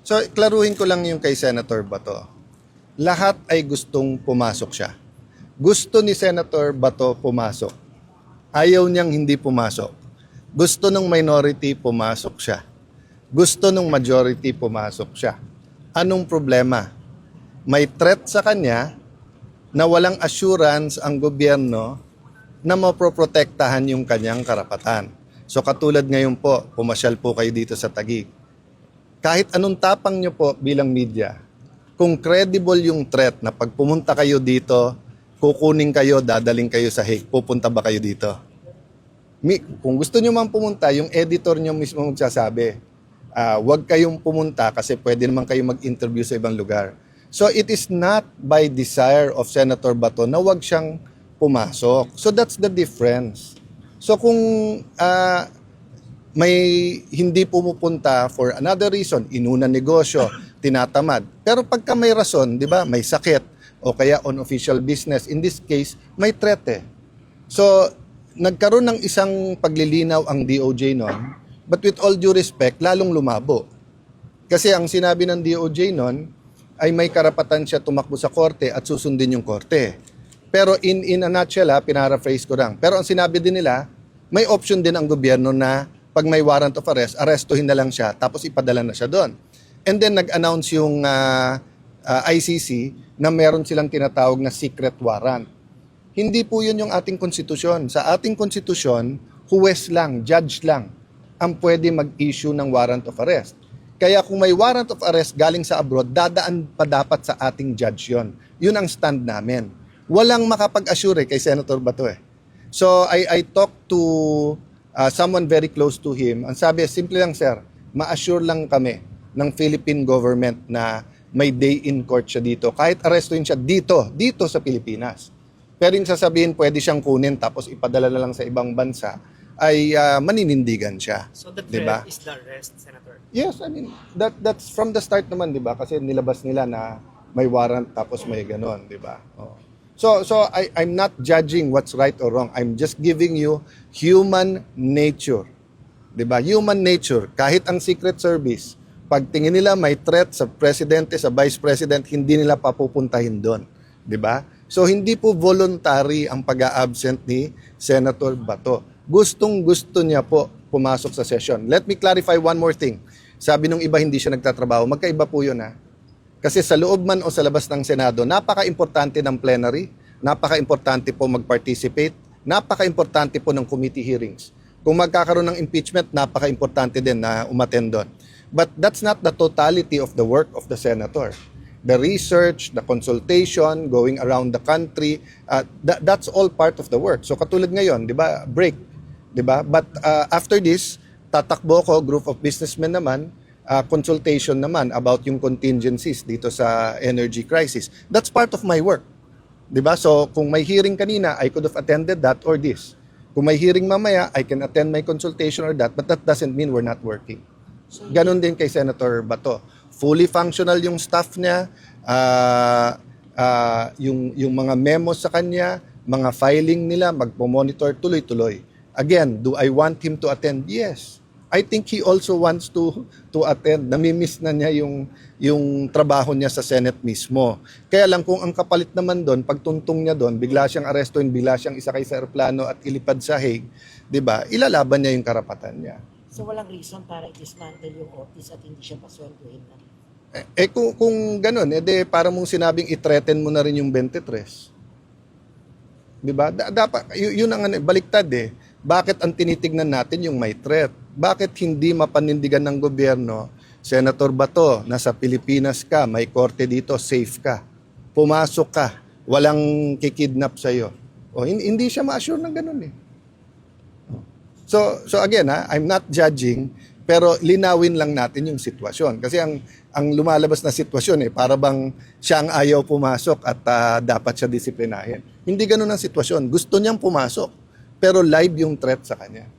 So, klaruhin ko lang yung kay Senator Bato. Lahat ay gustong pumasok siya. Gusto ni Senator Bato pumasok. Ayaw niyang hindi pumasok. Gusto ng minority pumasok siya. Gusto ng majority pumasok siya. Anong problema? May threat sa kanya na walang assurance ang gobyerno na mapoprotektahan yung kanyang karapatan. So katulad ngayon po, pumasyal po kayo dito sa Taguig. Kahit anong tapang nyo po bilang media, kung credible yung threat na pag pumunta kayo dito, kukunin kayo, dadaling kayo sa Hague, pupunta ba kayo dito? Kung gusto nyo man pumunta, yung editor nyo mismo magsasabi, huwag kayong pumunta kasi pwede naman kayo mag-interview sa ibang lugar. So it is not by desire of Senator Bato na huwag siyang pumasok. So that's the difference. So kung may hindi pumupunta for another reason, inuna negosyo, tinatamad. Pero pagka may rason, di ba, may sakit o kaya on official business, in this case, may threat eh. So nagkaroon ng isang paglilinaw ang DOJ noon, but with all due respect, lalong lumabo. Kasi ang sinabi ng DOJ noon, ay may karapatan siya tumakbo sa korte at susundin yung korte. Pero in a nutshell, pinaraphrase ko lang. Pero ang sinabi din nila, may option din ang gobyerno na pag may warrant of arrest, arrestuhin na lang siya, tapos ipadala na siya doon. And then nag-announce yung ICC na meron silang tinatawag na secret warrant. Hindi po yun yung ating konstitusyon. Sa ating konstitusyon, huwes lang, judge lang, ang pwede mag-issue ng warrant of arrest. Kaya kung may warrant of arrest galing sa abroad, dadaan pa dapat sa ating judge yun. Yun ang stand namin. Walang makapag-assure kay Senator Bato eh. So I talked to someone very close to him. Ang sabi, simple lang sir, ma-assure lang kami ng Philippine government na may day in court siya dito. Kahit arrestuin siya dito sa Pilipinas. Pero yung sasabihin, pwede siyang kunin tapos ipadala na lang sa ibang bansa, ay maninindigan siya. So the threat is the arrest, Senator? Yes, I mean, that's from the start naman, di ba? Kasi nilabas nila na may warrant tapos may ganon, di ba? Oh. So I'm not judging what's right or wrong. I'm just giving you human nature. Di ba? Human nature. Kahit ang Secret Service, pag tingin nila may threat sa presidente, sa vice president, hindi nila papupuntahin doon. Di ba? So hindi po voluntary ang pag-a-absent ni Senator Bato. Gustong-gusto niya po pumasok sa session. Let me clarify one more thing. Sabi nung iba hindi siya nagtatrabaho. Magkaiba po yun ha. Kasi sa loob man o sa labas ng Senado, napaka-importante ng plenary, napaka-importante po mag-participate, napaka-importante po ng committee hearings. Kung magkakaroon ng impeachment, napaka-importante din na umattend doon. But that's not the totality of the work of the senator. The research, the consultation, going around the country, that's all part of the work. So katulad ngayon, di ba, break, di ba? But after this, tatakbo ko, group of businessmen naman, consultation naman about yung contingencies dito sa energy crisis. That's part of my work. Di ba? So kung may hearing kanina, I could have attended that or this. Kung may hearing mamaya, I can attend my consultation or that, but that doesn't mean we're not working. Ganon din kay Senator Bato. Fully functional yung staff niya, yung mga memos sa kanya, mga filing nila, magpo-monitor tuloy-tuloy. Again, do I want him to attend? Yes. I think he also wants to attend. Namimiss na niya yung trabaho niya sa Senate mismo. Kaya lang kung ang kapalit naman doon, pagtuntong niya doon, bigla siyang arestuin, bigla siyang isakay sa aeroplano at ilipad sa Hague, 'di ba? Ilalaban niya yung karapatan niya. So walang reason para i-dismantle yung office at hindi siya pasweldohin na? Kung ganun, para mong sinabing i-threaten mo na rin yung 23. 'Di ba? Dapat yun ang baliktad eh. Bakit ang tinitignan natin yung may threat? Bakit hindi mapanindigan ng gobyerno, Senator Bato, nasa Pilipinas ka, may korte dito, safe ka. Pumasok ka, walang kikidnap sa'yo. O, hindi siya ma-assure ng ganun eh. So again, I'm not judging, pero linawin lang natin yung sitwasyon. Kasi ang lumalabas na sitwasyon para bang siya ang ayaw pumasok at dapat siya disiplinahin. Hindi ganun ang sitwasyon. Gusto niyang pumasok, pero live yung threat sa kanya.